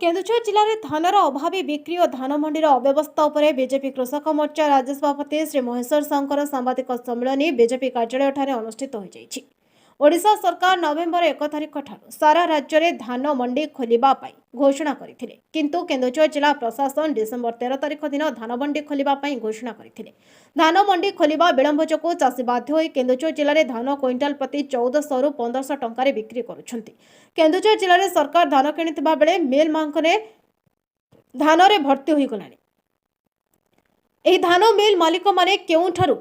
केन्दुझर जिले में धानर अभावी बिक्री और धान मंडीर अव्यवस्था उपरे बीजेपी कृषक मोर्चा राज्य सभापति श्री महेश्वर साहूर सांबादिक सम्मेलन बीजेपी कार्यालय अनुष्ठित हो जाइछि। ओडिशा सरकार नवेम्बर 1 तारिख ठारू सारा राज्य में धान मंडी खोलिबा पाई घोषणा करथिले, किंतु केन्दुझर जिला प्रशासन डिसेम्बर 13 तारिख दिन धान मंडी खोलिबा पाई घोषणा करथिले। धान मंडी खोलिबा विलंब जोगु चाषी बाध्य होई केन्दुझर जिले में धान क्विंटाल प्रति 1400 रु 1500 टंका बिक्री करुछंती। केन्दुझर जिले में सरकार धान किणिथिबा बेले मिल मांकने धान रे भर्ती होई गलानी। एही धान मिल मालिक माने केउठारु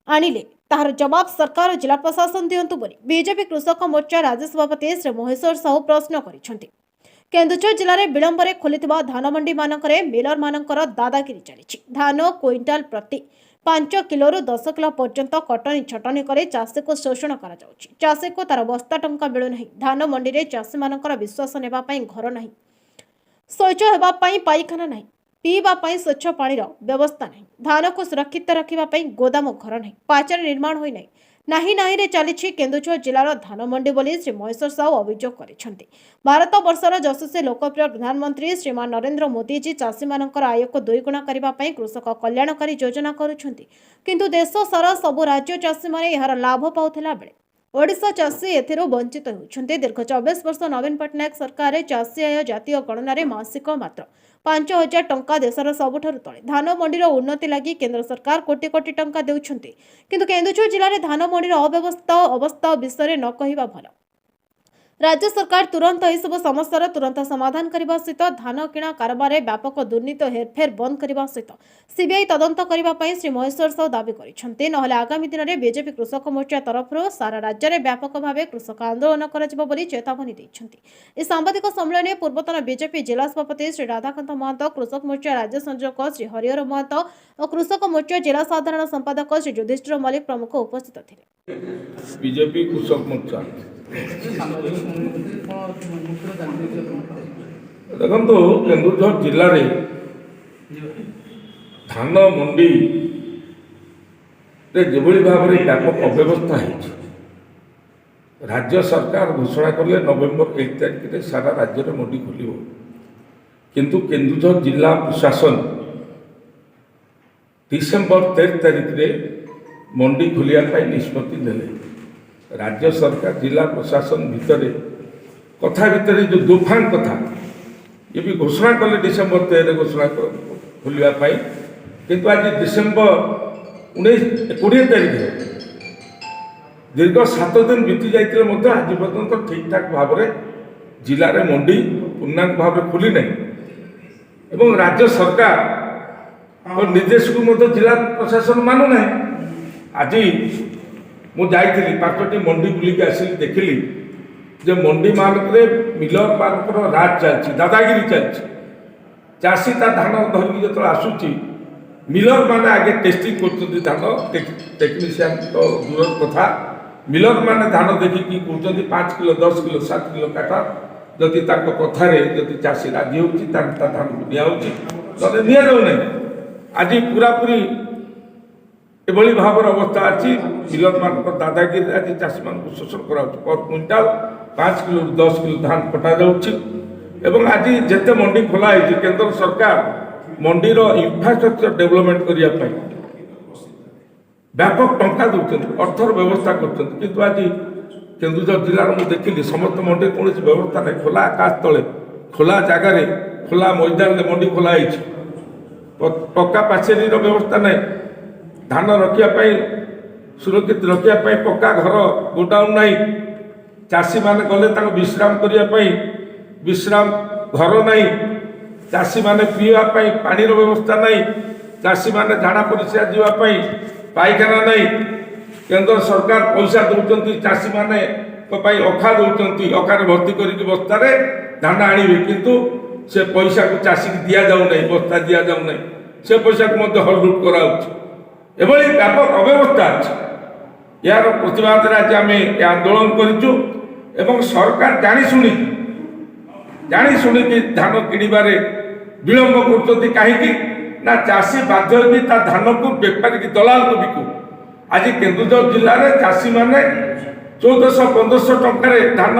आनिले तार जवाब सरकार और जिला प्रशासन दियंतु बोली बीजेपी कृषक मोर्चा राज्य सभापति श्री महेश्वर साहू प्रश्न करिसेंती। केन्दुझर जिले में विलंब खोलिथिबा धान मंडी मानकरे मिलर मानकर दादागिरी चलिछि। धान क्विंटाल प्रति 5 किलो रु 10 किलो पर्यंत कटनी छटनी करे चाषी को शोषण करा जाउछि। चाषी को तार बस्ता टंका मिलु नहीं। धान मंडी रे चाषी मानकर विश्वास नेबा पई घर नहीं, शौच हेबा पई पाइखाना नहीं, पीवा पाई स्वच्छ पानीर व्यवस्था नहीं, धान को सुरक्षित रखिबा पई गोदाम घर नहीं, पाचेरी निर्माण होई नहीं नाही रे चलिछि केन्दुझर जिलार धान मंडी बोली श्री महेश्वर साहू अभियोग करिसेंती। भारत वर्षर यशस्वी लोकप्रिय प्रधानमंत्री श्रीमान नरेंद्र मोदी जी चाषी मानकर आय को द्विगुणा करबा पई कृषक कल्याणकारी योजना करुछंती, किंतु देश सारा सबु राज्य चाषी माने एहार लाभ पाउथिला बेले ओडिशा चाषी एथिरो वंचित होउछंती। दीर्घ 24 वर्ष नवीन पटनायक सरकार चाषी आय जातीय गणना मासिक मात्र 5000 टंका देशर सबुठारु तळे। धान मंडीर उन्नति लगी केंद्र सरकार कोटी कोटी टंका देउछंती, किंतु केन्दुझर जिले में धान मंडीर अवस्था विषय न कहिबा भल। राज्य सरकार तुरंत यह सब समस्यार तुरंत समाधान करने सहित धान किणा कारबार व्यापक दुर्नीति हेरफेर बंद करने सहित सीबीआई तदंत करने श्री महेश्वर साहू दावी करते। नहले आगामी दिन में बीजेपी कृषक मोर्चा तरफ सारा राज्य में व्यापक भाव कृषक आंदोलन कर चेतावनी देते। इस सांबादिक सम्मेलन में पूर्वतन बीजेपी जिला सभापति श्री राधाकांत महंत, कृषक मोर्चा राज्य संयोजक श्री हरिहर महंत और कृषक मोर्चा जिला साधारण संपादक श्री युधिष्ठिर मल्लिक प्रमुख उपस्थित थे। बीजेपी कृषक मोर्चा देखो केन्दुझर जिले में धान मंडी जो भाव में व्यापक अव्यवस्था है, राज्य सरकार घोषणा कले नवेम्बर 1 तारिख में सारा राज्य में मंडी खोल, किंतु केन्दुझर जिला प्रशासन डिसेम्बर 13 तारिख में मंडी खोलिया निष्पत्ति नेले। राज्य सरकार जिला प्रशासन भितर कथा भितर जो दुफान कथा ये भी घोषणा कले डिसेम्बर 13 घोषणा खोलिया, किंतु आज डिसेम्बर 19-20 तारिख दीर्घ 7 दिन बीती जाते आज पर्यटन ठीक ठाक भाव में जिले में मंडी पूर्णांग भाव में खोली नहीं। राज्य सरकार और निर्देश को जिला प्रशासन मानुना। आज मुझे 5टी मंडी बुलिक आसिक देखिली जे मंडी मानक मिलर मानक राज चलती, दादागिरी चलती। चाषी ता धान धरिक जो आसूची मिलर माने आगे टेस्टिंग कर धान, टेक्नीशियन तो दूर कथा, मिलर माने धान देखिकी कहते 5 किलो 10 किलो 7 किलो काटा, जदि कथार चाषी राजी हो धान को दिखाई नि जाऊना। आज पूरा पूरी एभली भाव अवस्था अच्छी मिलर मान दादागिरी आज चाषी मान शोषण कर क्विंटाल 5 किलो 10 किलो धान कटा जाऊँ। आज जिते मंडी खोला है केंद्र सरकार मंडीर इंफ्रास्ट्रक्चर डेवलपमेंट करने व्यापक टंका दूसरी अर्थर व्यवस्था कर, आज केन्दुझर जिलार मुझे देखिली समस्त मंडी कौन व्यवस्था नहीं। खोला आकाश तले खोला जगार खोला मैदान में मंडी खोला पक्का पाचेरी व्यवस्था नहीं, धान रखापी सुरक्षित रखापी पक्का घर गोडाउन नहीं, चाषी माने गले विश्राम करने विश्राम घर नहीं, चाषी माने पीवाई पानीर व्यवस्था नहीं, चाषी माने झाड़ा परिस्रा जावाई पाइखाना नहीं। केंद्र सरकार पैसा दौरान चाषी माने अखा दौरान अखार भर्ती करके बस्तार धान आणवे, किंतु से पैसा को चाषी की दि जाऊ नहीं, बस्ता दि जाऊ नहीं, से पैसा को हड़लुट कराऊँ। एभली व्यापक अव्यवस्था अच्छी। यार प्रतिवाद आज आम आंदोलन करूँ एवं सरकार जानी शुणी धान किणवारे विलंब कर कहीं ना चाषी बाध्य होगी धान को बेपारी की दलाल को बिकू। आज केन्दुझर जिले में चाषी माने 1400-1500 टंकार धान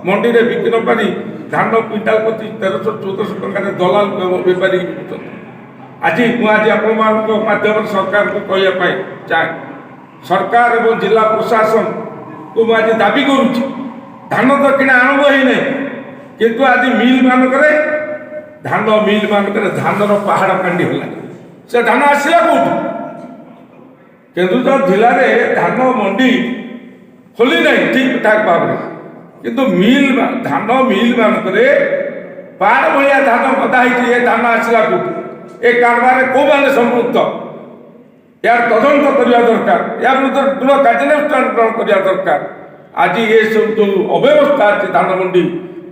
मंडी में बिक्री न पारी ଧାନ କ୍ୱିଣ୍ଟାଲ ପ୍ରତି 1300-1400 ଟଙ୍କାରେ ଦଲାଲ ବେପାରୀ ବିକୁଛନ୍ତି। ଆଜି ମୁଁ ଆପଣମାନଙ୍କ ମାଧ୍ୟମରେ ସରକାରକୁ କହିବା ପାଇଁ ଚାହେଁ, ସରକାର ଏବଂ ଜିଲ୍ଲା ପ୍ରଶାସନକୁ ମୁଁ ଆଜି ଦାବି କରୁଛି, ଧାନ ତ କିଣା ଆରମ୍ଭ ହେଇନାହିଁ, କିନ୍ତୁ ଆଜି ମିଲ୍ମାନଙ୍କରେ ଧାନର ପାହାଡ଼ କାଣ୍ଡି ହେଲାଣି। ସେ ଧାନ ଆସିଲା କୋଉଠୁ? କେନ୍ଦୁଝର ଜିଲ୍ଲାରେ ଧାନ ମଣ୍ଡି ଖୋଲି ନାହିଁ ଠିକ୍ ଠାକ୍ ଭାବରେ, କିନ୍ତୁ ଧାନ ମିଲ୍ମାନଙ୍କରେ ପାହାଡ଼ ଭଳିଆ ଧାନ ଗଦା ହେଇଛି। ଏ ଧାନ ଆସିଲା କୋଉଠୁ? ଏ କାରବାରରେ କୋଉମାନେ ସମ୍ପୃକ୍ତ? ଏହାର ତଦନ୍ତ କରିବା ଦରକାର, ଏହା ବିରୁଦ୍ଧରେ ଦୃଢ଼ କାର୍ଯ୍ୟାନୁଷ୍ଠାନ ଗ୍ରହଣ କରିବା ଦରକାର। ଆଜି ଏସବୁ ଯେଉଁ ଅବ୍ୟବସ୍ଥା ଅଛି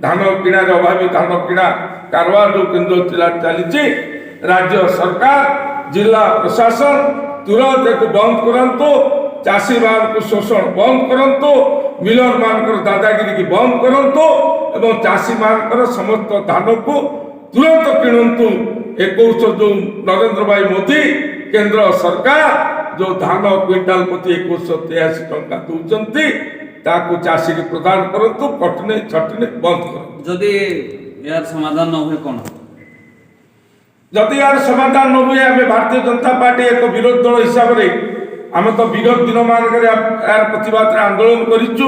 ଧାନ କିଣାରେ ଅଭାବୀ ଧାନ କିଣା କାରବାର ଯେଉଁ କେନ୍ଦ୍ର ଜିଲ୍ଲାରେ ଚାଲିଛି, ରାଜ୍ୟ ସରକାର ଜିଲ୍ଲା ପ୍ରଶାସନ ତୁରନ୍ତ ଏକୁ ବନ୍ଦ କରନ୍ତୁ, ଚାଷୀମାନଙ୍କୁ ଶୋଷଣ ବନ୍ଦ କରନ୍ତୁ, ମିଲରମାନଙ୍କର ଦାଦାଗିରିକି ବନ୍ଦ କରନ୍ତୁ ଏବଂ ଚାଷୀମାନଙ୍କର ସମସ୍ତ ଧାନକୁ ତୁରନ୍ତ କିଣନ୍ତୁ। 21 ଯେଉଁ ନରେନ୍ଦ୍ର ଭାଇ ମୋଦି କେନ୍ଦ୍ର ସରକାର ଯେଉଁ ଧାନ କ୍ୱିଣ୍ଟାଲ ପ୍ରତି 2183 ଟଙ୍କା ଦେଉଛନ୍ତି, ତାକୁ ଚାଷୀକୁ ପ୍ରଦାନ କରନ୍ତୁ, କଟନୀ ଛଟନୀ ବନ୍ଦ କରନ୍ତୁ। ଯଦି ଏହାର ସମାଧାନ ନ ହୁଏ କ'ଣ? ଯଦି ଏହାର ସମାଧାନ ନ ହୁଏ, ଆମେ ଭାରତୀୟ ଜନତା ପାର୍ଟି ଏକ ବିରୋଧୀ ଦଳ ହିସାବରେ ଆମେ ତ ବିଗତ ଦିନମାନଙ୍କରେ ଏହାର ପ୍ରତିବାଦରେ ଆନ୍ଦୋଳନ କରିଛୁ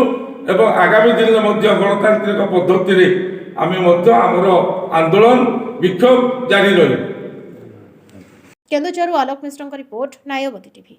ଏବଂ ଆଗାମୀ ଦିନରେ ମଧ୍ୟ ଗଣତାନ୍ତ୍ରିକ ପଦ୍ଧତିରେ ଆମେ ମଧ୍ୟ ଆମର ଆନ୍ଦୋଳନ ବିକ୍ଷୋଭ ଜାରି ରହିବ। କେନ୍ଦୁଝରରୁ ଆଲୋକ ମିଶ୍ରଙ୍କ ରିପୋର୍ଟ, ନ୍ୟାୟବତୀ ଟିଭି।